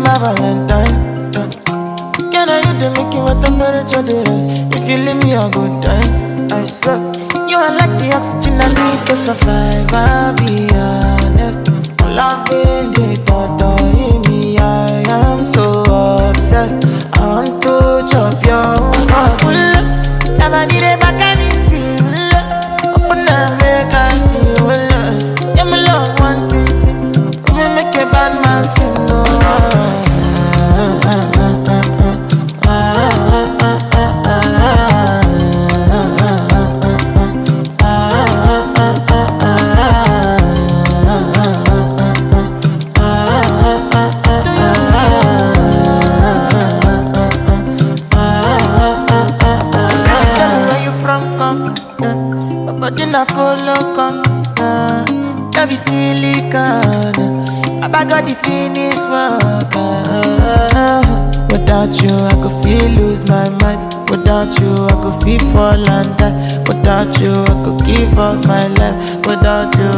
my Valentine. Can I hit the make you my temperature dey rise? If you leave me a good time, I swear. You are like the oxygen I need to survive, I'll be honest. Loving the thought of me, I am so obsessed. I want to chop your heart. Never need a back and it's real. Open up, make us feel. Yeah, my love, one thing. We make a bad man sing. Body na follow come, every silicon. I got the finish work. Without you, I could feel lose my mind. Without you, I could feel fall and die. Without you, I could give up my life. Without you,